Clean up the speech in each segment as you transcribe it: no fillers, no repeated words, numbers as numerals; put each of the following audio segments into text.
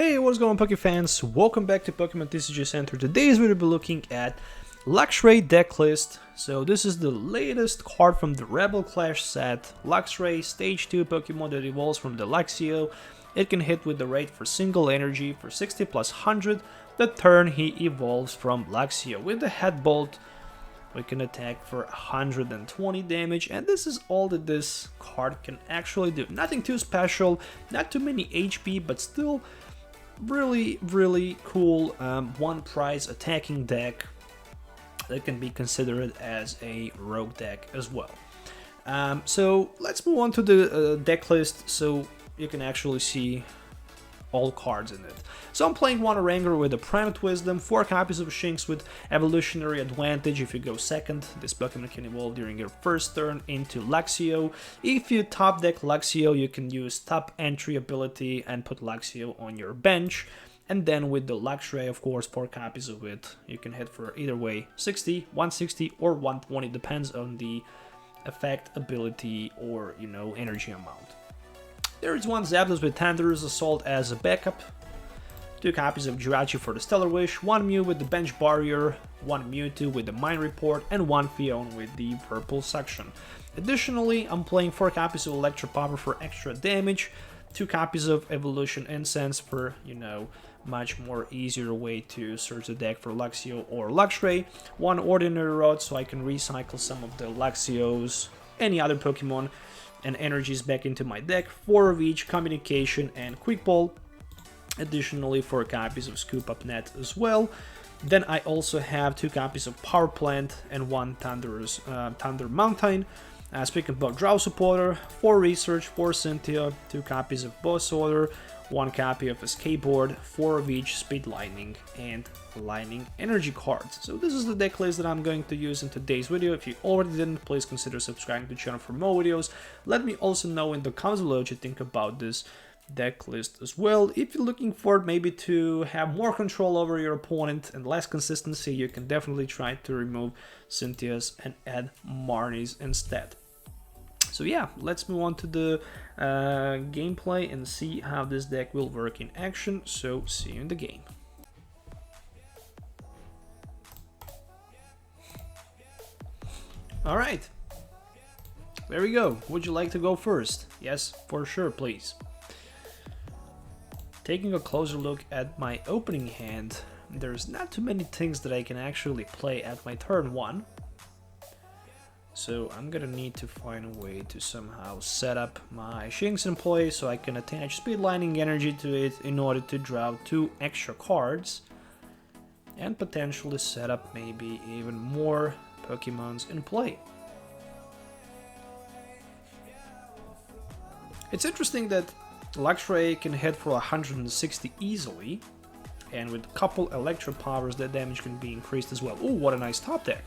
Hey, what's going on, Poke fans? Welcome back to Pokemon TCG Center. Today's video will be looking at Luxray deck list. So this is the latest card from the Rebel Clash set. Luxray, Stage 2 Pokemon that evolves from the Luxio. It can hit with the rate for single energy for 60 plus 100 the turn he evolves from Luxio. With the Head Bolt, we can attack for 120 damage, and this is all that this card can actually do. Nothing too special, not too many HP, but still really cool one price attacking deck that can be considered as a rogue deck as well. So let's move on to the deck list so you can actually see all cards in it. So I'm playing one Oranger with a Primal Wisdom, 4 copies of Shinx with Evolutionary Advantage. If you go second, this Pokemon can evolve during your first turn into Luxio. If you top deck Luxio, you can use top entry ability and put Luxio on your bench. And then with the Luxray, of course, 4 copies of it, you can hit for either way 60, 160 or 120, depends on the effect, ability, or energy amount. There is one Zapdos with Thunderous Assault as a backup, 2 copies of Jirachi for the Stellar Wish, 1 Mew with the Bench Barrier, 1 Mewtwo with the Mind Report, and 1 Fion with the Purple Suction. Additionally, I'm playing 4 copies of Electro Power for extra damage, 2 copies of Evolution Incense for, much more easier way to search the deck for Luxio or Luxray, 1 Ordinary Rod so I can recycle some of the Luxios, any other Pokemon, and energies back into my deck, 4 of each, Communication and Quick Ball. Additionally, 4 copies of Scoop Up Net as well. Then I also have 2 copies of Power Plant and 1 Thunder Mountain. Speaking about Draw Supporter, 4 Research, 4 Cynthia, 2 copies of Boss Order, 1 copy of Escape Board, 4 of each Speed Lightning and Lightning Energy cards. So this is the deck list that I'm going to use in today's video. If you already didn't, please consider subscribing to the channel for more videos. Let me also know in the comments below what you think about this deck list as well. If you're looking for maybe to have more control over your opponent and less consistency, you can definitely try to remove Cynthia's and add Marnie's instead. So yeah, let's move on to the gameplay and see how this deck will work in action. So see you in the game. Alright, there we go. Would you like to go first? Yes, for sure, please. Taking a closer look at my opening hand, there's not too many things that I can actually play at my turn 1. So I'm gonna need to find a way to somehow set up my Shinx in play so I can attach Speed Lightning Energy to it in order to draw 2 extra cards and potentially set up maybe even more Pokemons in play. It's interesting that Luxray can hit for 160 easily, and with a couple Electro Powers that damage can be increased as well. Ooh, what a nice top deck.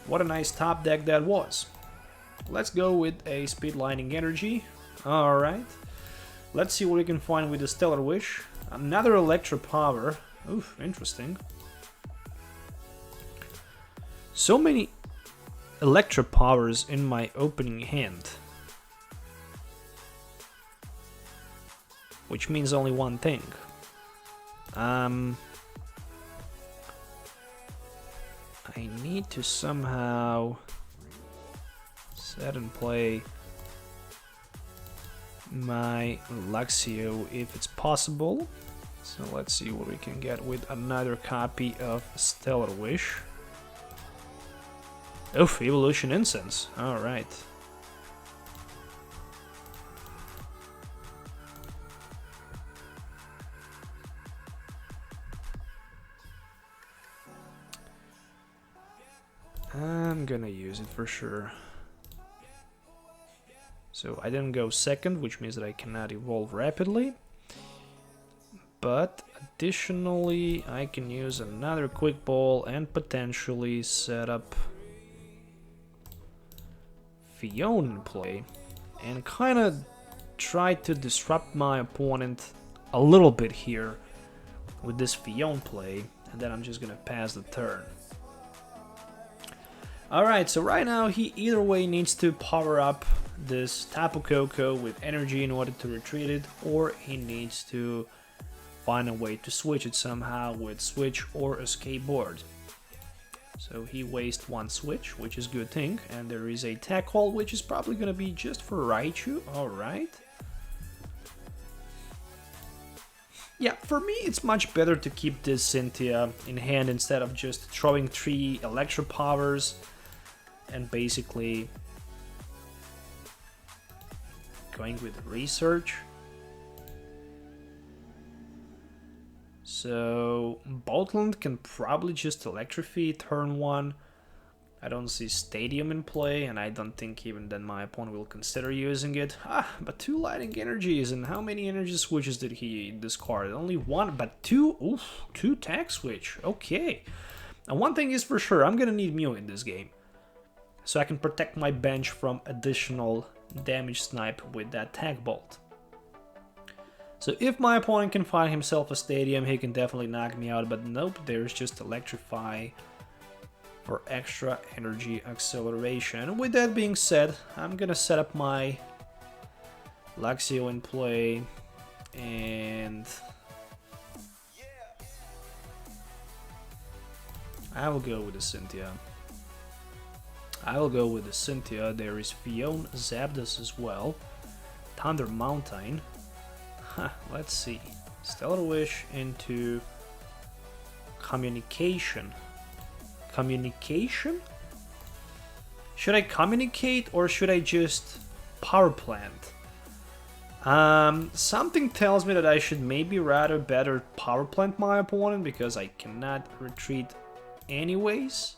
What a nice top deck that was. Let's go with a Speed Lightning Energy. Alright. Let's see what we can find with the Stellar Wish. Another Electro Power. Oof, interesting. So many Electro Powers in my opening hand. Which means only one thing. I need to somehow set and play my Luxio if it's possible. So let's see what we can get with another copy of Stellar Wish. Oof, Evolution Incense. Alright. I'm gonna use it for sure. So I didn't go second, which means that I cannot evolve rapidly. But additionally, I can use another Quick Ball and potentially set up Fion in play and kind of try to disrupt my opponent a little bit here with this Fion play, and then I'm just gonna pass the turn. Alright, so right now he either way needs to power up this Tapu Koko with energy in order to retreat it, or he needs to find a way to switch it somehow with switch or escape board. So he wastes one switch, which is a good thing, and there is a tech hole, which is probably gonna be just for Raichu. Alright. Yeah, for me it's much better to keep this Cynthia in hand instead of just throwing 3 Electro Powers and basically going with research. So Boatland can probably just Electrify turn 1. I don't see Stadium in play, and I don't think even then my opponent will consider using it. But 2 Lightning Energies, and how many energy switches did he discard? Only 1, but 2, oof, 2 tech switch, okay. And one thing is for sure, I'm gonna need Mew in this game, so I can protect my bench from additional damage snipe with that tech bolt. So if my opponent can find himself a Stadium, he can definitely knock me out, but nope, there's just Electrify for extra energy acceleration. With that being said, I'm gonna set up my Luxio in play, and I will go with the Cynthia. There is Fion Zapdos as well. Thunder Mountain. Let's see. Stellar Wish into Communication. Communication? Should I communicate or should I just power plant? Something tells me that I should maybe rather better power plant my opponent because I cannot retreat anyways.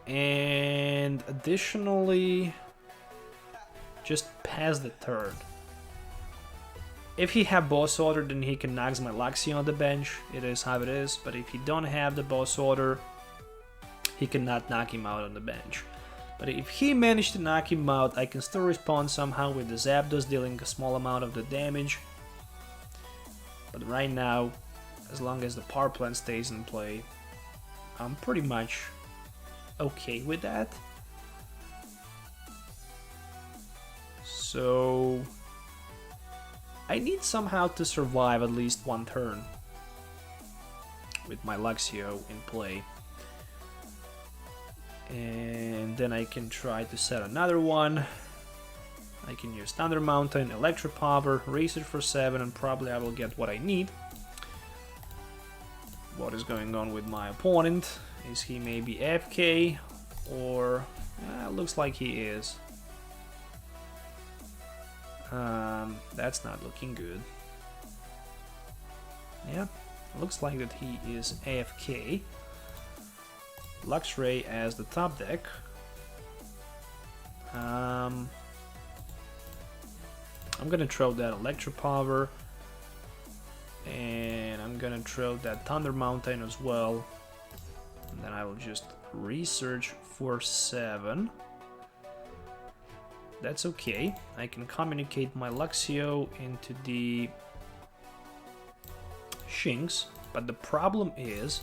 And additionally, just pass the turn. If he have boss order, then he can knock my Luxio on the bench. It is how it is. But if he don't have the boss order, he cannot knock him out on the bench. But if he managed to knock him out, I can still respond somehow with the Zapdos, dealing a small amount of the damage. But right now, as long as the power plant stays in play, I'm pretty much okay with that. So I need somehow to survive at least one turn with my Luxio in play. And then I can try to set another one. I can use Thunder Mountain, Electro Power, Research for 7, and probably I will get what I need. What is going on with my opponent? Is he maybe AFK? Or looks like he is. That's not looking good. Yeah, looks like that he is AFK. Luxray as the top deck. I'm gonna throw that Electro Power, and I'm gonna throw that Thunder Mountain as well. And then I will just research for 7. That's okay. I can communicate my Luxio into the Shinx, but the problem is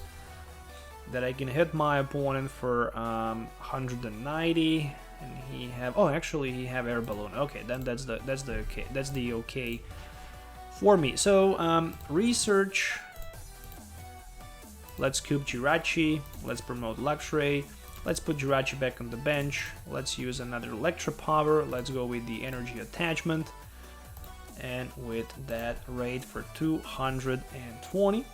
that I can hit my opponent for 190, and he have actually he have Air Balloon. Okay, then that's the okay for me. So research. Let's scoop Jirachi. Let's promote Luxray. Let's put Jirachi back on the bench. Let's use another Electro Power. Let's go with the energy attachment. And with that raid for 220.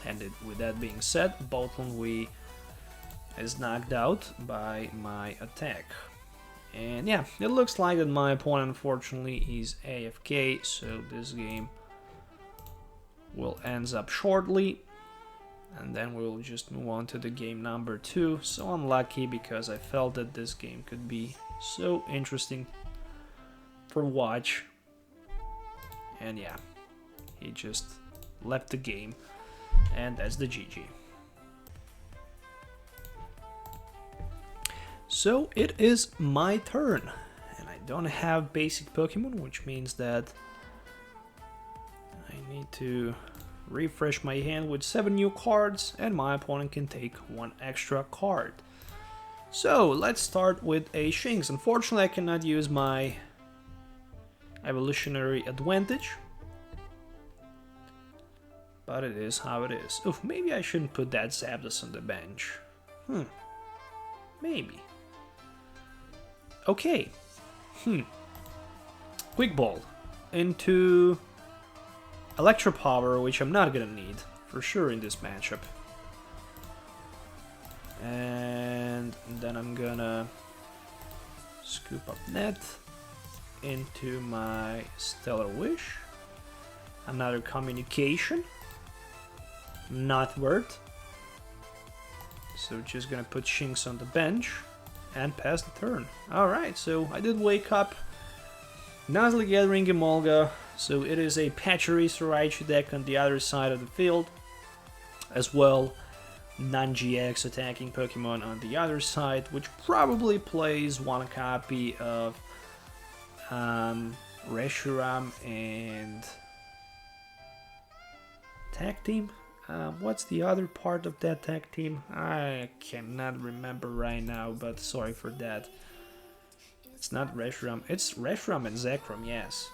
And with that being said, Boatland is knocked out by my attack. And yeah, it looks like that my opponent unfortunately is AFK, so this game will end up shortly. And then we'll just move on to the game number 2. So unlucky because I felt that this game could be so interesting for watch. And yeah, he just left the game. And that's the GG. So it is my turn. And I don't have basic Pokemon, which means that I need to refresh my hand with 7 new cards, and my opponent can take 1 extra card. So let's start with a Shinx. Unfortunately, I cannot use my evolutionary advantage, but it is how it is. Oof, maybe I shouldn't put that Zapdos on the bench. Maybe. Okay. Quick Ball into Electro Power, which I'm not gonna need for sure in this matchup. And then I'm gonna scoop up Net into my Stellar Wish. Another Communication. Not worth. So just gonna put Shinx on the bench and pass the turn. Alright, so I did wake up. Nuzlocke Gathering Emolga. So it is a Pachirisu Raichu deck on the other side of the field. As well, non-GX attacking Pokemon on the other side, which probably plays one copy of Reshiram and Tag Team. What's the other part of that tag team? I cannot remember right now, but sorry for that. It's not Reshiram, it's Reshiram and Zekrom, yes.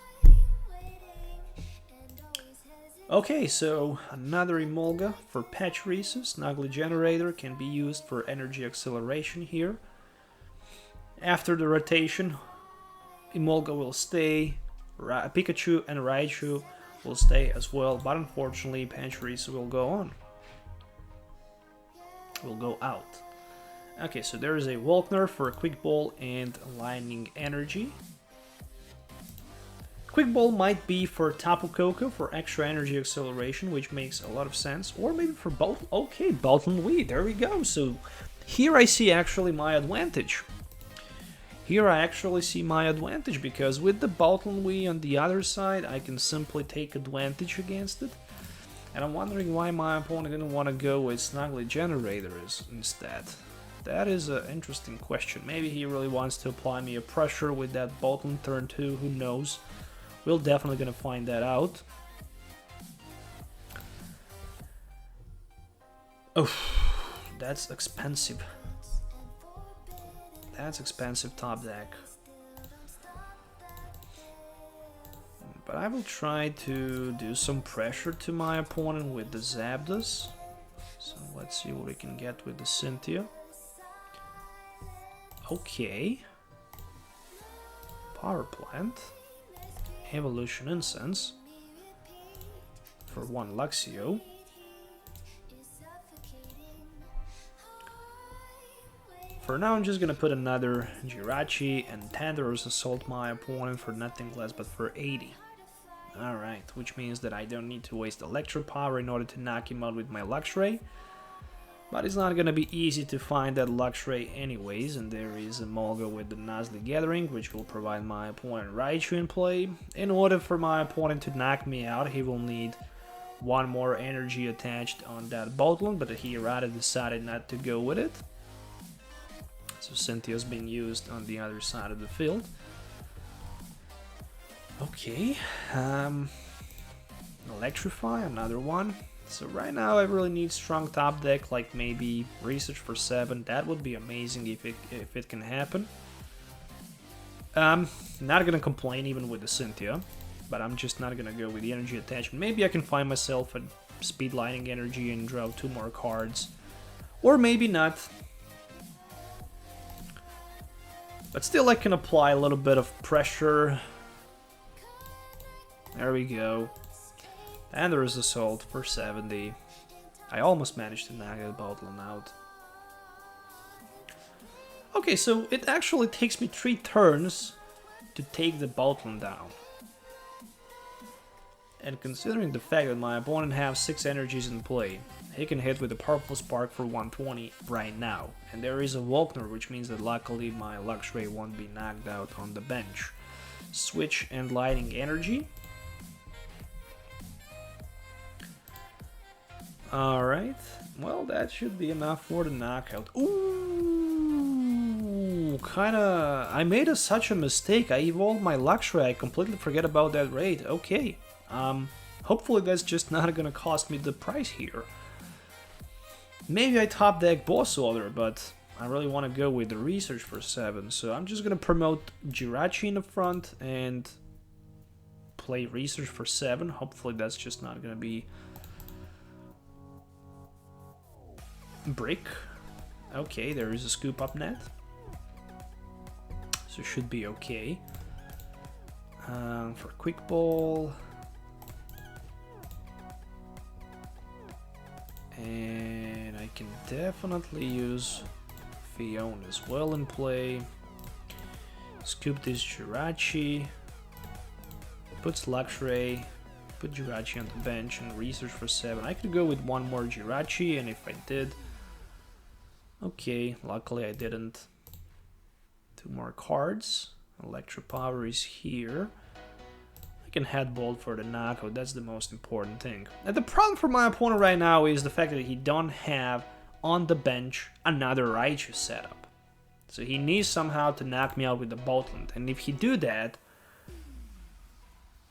Okay, so another Emolga for Pachirisu. Snuggly Generator can be used for energy acceleration here. After the rotation, Emolga will stay, Pikachu and Raichu will stay as well, but unfortunately Pachirisu will go on. Will go out. Okay, so there is a Volkner for a Quick Ball and Lightning Energy. Quick Ball might be for Tapu Koko for extra energy acceleration, which makes a lot of sense. Or maybe for both. Okay, Bolton Wii, there we go. So here I see actually my advantage. Here I actually see my advantage, because with the Bolton Wii on the other side, I can simply take advantage against it. And I'm wondering why my opponent didn't want to go with Snuggly Generators instead. That is an interesting question. Maybe he really wants to apply me a pressure with that Bolton turn 2, who knows. We're definitely gonna find that out. Oh, that's expensive. That's expensive top deck. But I will try to do some pressure to my opponent with the Zapdos. So let's see what we can get with the Cynthia. Okay. Power Plant. Evolution Incense for one Luxio. For now, I'm just gonna put another Jirachi and Thunderous Assault my opponent for nothing less but for 80. Alright, which means that I don't need to waste Electro Power in order to knock him out with my Luxray. But it's not gonna be easy to find that Luxray anyways, and there is a Emolga with the Nuzlocke Gathering, which will provide my opponent Raichu in play. In order for my opponent to knock me out, he will need one more energy attached on that Boltland, but he rather decided not to go with it. So Cynthia's being used on the other side of the field. Okay, Electrify, another one. So right now I really need strong top deck, like maybe Research for 7. That would be amazing if it can happen. Not gonna complain even with the Cynthia, but I'm just not gonna go with the energy attachment. Maybe I can find myself a Speed Lightning Energy and draw 2 more cards. Or maybe not. But still I can apply a little bit of pressure. There we go. And there is Assault for 70. I almost managed to knock that Boltland out. Okay, so it actually takes me 3 turns to take the Boltland down. And considering the fact that my opponent has 6 energies in play, he can hit with a Purple Spark for 120 right now. And there is a Volkner, which means that luckily my Luxray won't be knocked out on the bench. Switch and Lightning Energy. Alright, well that should be enough for the knockout. Ooh, kinda... I made such a mistake. I evolved my Luxray. I completely forget about that raid. Okay, hopefully that's just not gonna cost me the price here. Maybe I top deck Boss Order, but I really want to go with the research for 7, so I'm just gonna promote Jirachi in the front and play research for 7. Hopefully that's just not gonna be brick. Okay, there is a scoop up net, so should be okay. For quick ball, and I can definitely use Fiona as well in play. Scoop this Jirachi, puts Luxray, put Jirachi on the bench and research for 7. I could go with one more Jirachi, and if I did, okay, luckily I didn't. 2 more cards. Electro Power is here. I can headbolt for the knockout, that's the most important thing. And the problem for my opponent right now is the fact that he don't have on the bench another Raichu setup. So he needs somehow to knock me out with the Boltland. And if he do that,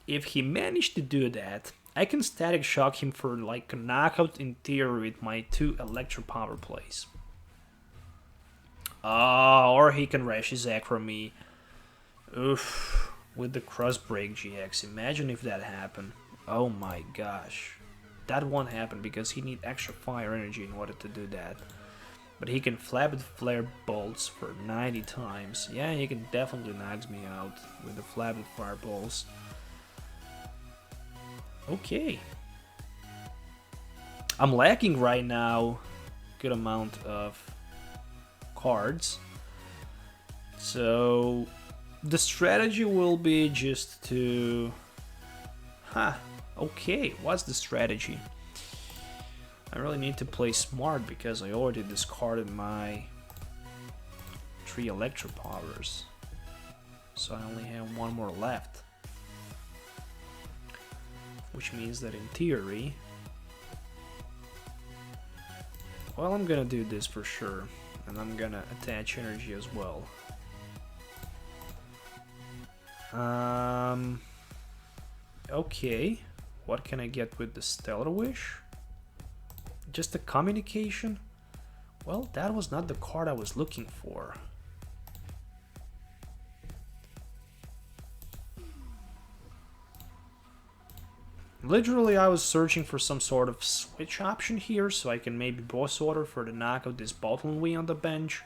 if he managed to do that, I can Static Shock him for like a knockout in theory with my 2 Electro Power plays. Oh, or he can Rashi Zekrom me. Oof, with the Cross Break GX. Imagine if that happened. Oh my gosh. That won't happen because he needs extra fire energy in order to do that. But he can Flabit Flare Bolts for 90 times. Yeah, he can definitely knock me out with the Flabit Fireballs. Okay. I'm lacking right now good amount of cards. So the strategy will be just to... okay, what's the strategy? I really need to play smart because I already discarded my 3 Electro Powers. So I only have 1 more left. Which means that in theory... well, I'm gonna do this for sure. And I'm gonna attach energy as well. Okay, what can I get with the Stellar Wish? Just a communication? Well, that was not the card I was looking for. Literally, I was searching for some sort of switch option here, so I can maybe boss order for the knockout this Boltland on the bench.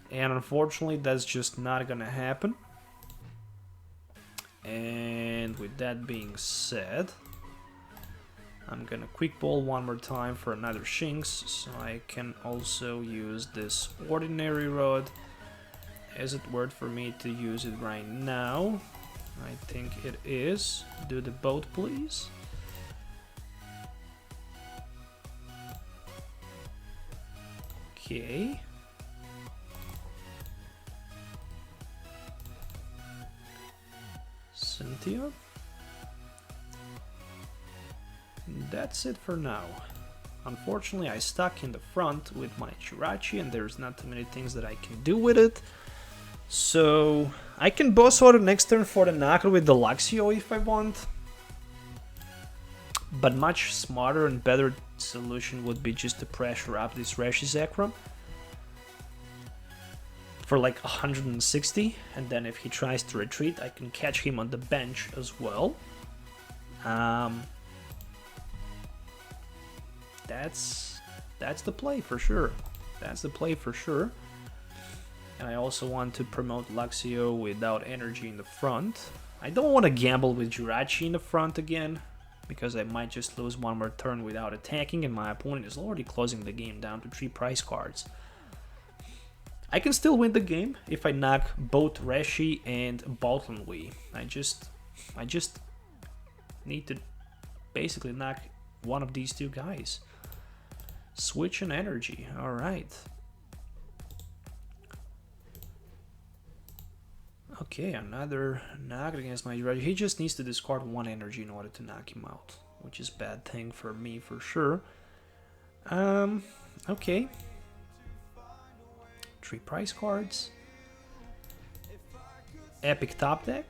And unfortunately, that's just not gonna happen. And with that being said, I'm gonna quick ball one more time for another Shinx, so I can also use this Ordinary Rod. Is it worth for me to use it right now? I think it is. Do the boat, please. Okay. Cynthia. That's it for now. Unfortunately, I stuck in the front with my Jirachi and there's not too many things that I can do with it. So I can boss order next turn for the knockout with the Luxio if I want. But much smarter and better solution would be just to pressure up this Rashi Zekrom for like 160, and then if he tries to retreat, I can catch him on the bench as well. That's the play for sure. That's the play for sure. And I also want to promote Luxio without energy in the front. I don't want to gamble with Jirachi in the front again, because I might just lose one more turn without attacking, and my opponent is already closing the game down to 3 prize cards. I can still win the game if I knock both Rashi and Boltland Wii. I just need to basically knock one of these 2 guys. Switch and energy, alright. Okay, another knock against my Jirachi. He just needs to discard 1 energy in order to knock him out, which is a bad thing for me for sure. Okay. 3 prize cards. Epic top deck,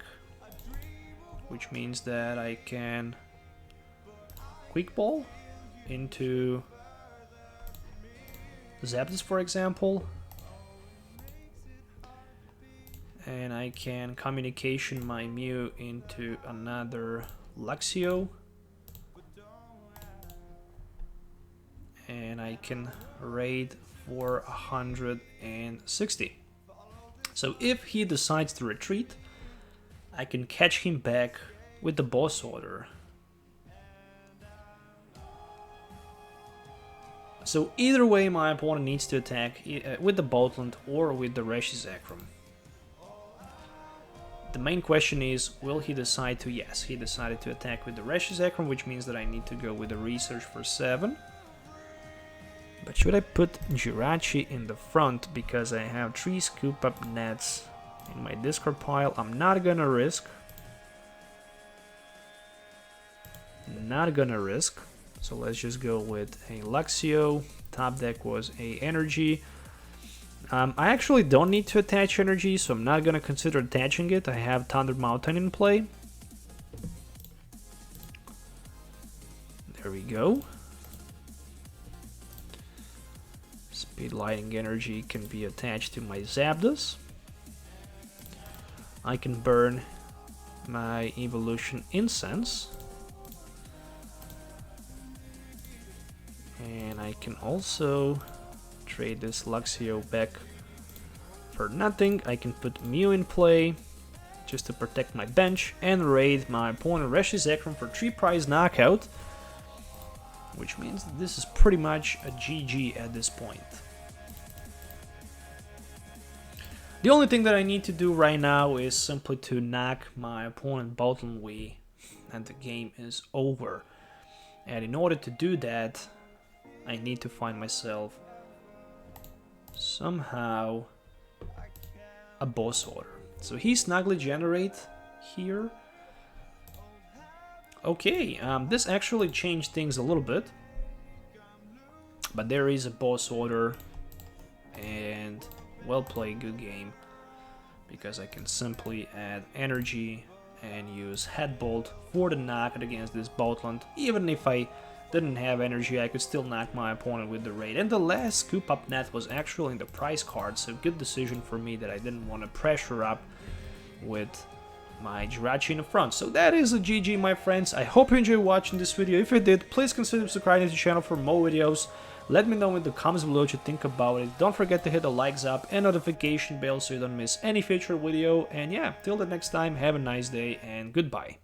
which means that I can quick ball into Zapdos, for example. And I can communication my Mew into another Luxio. And I can raid for 160. So if he decides to retreat, I can catch him back with the boss order. So either way, my opponent needs to attack with the Boatland or with the Reshisekron. The main question is, will he decide to? Yes, he decided to attack with the Reshisekron, which means that I need to go with the research for 7. But should I put Jirachi in the front because I have 3 scoop up nets in my discard pile? I'm not gonna risk. Not gonna risk. So let's just go with a Luxio. Top deck was a energy. I actually don't need to attach energy, so I'm not gonna consider attaching it. I have Thunder Mountain in play. There we go. Speed Lighting Energy can be attached to my Zapdos. I can burn my Evolution Incense. And I can also trade this Luxio back for nothing. I can put Mew in play just to protect my bench and raid my opponent Reshisekron for 3 prize knockout, which means that this is pretty much a GG at this point. The only thing that I need to do right now is simply to knock my opponent Boatland Wii, and the game is over. And in order to do that, I need to find myself somehow a boss order. So he snugly generate here. Okay, this actually changed things a little bit, but there is a boss order, and well played, good game, because I can simply add energy and use Headbolt for the knockout against this Boatland. Even if I didn't have energy, I could still knock my opponent with the raid. And the last scoop up net was actually in the prize card, so good decision for me that I didn't want to pressure up with my Jirachi in the front. So that is a GG, my friends. I hope you enjoyed watching this video. If you did, please consider subscribing to the channel for more videos. Let me know in the comments below what you think about it. Don't forget to hit the likes up and notification bell so you don't miss any future video. And yeah, till the next time, have a nice day and goodbye.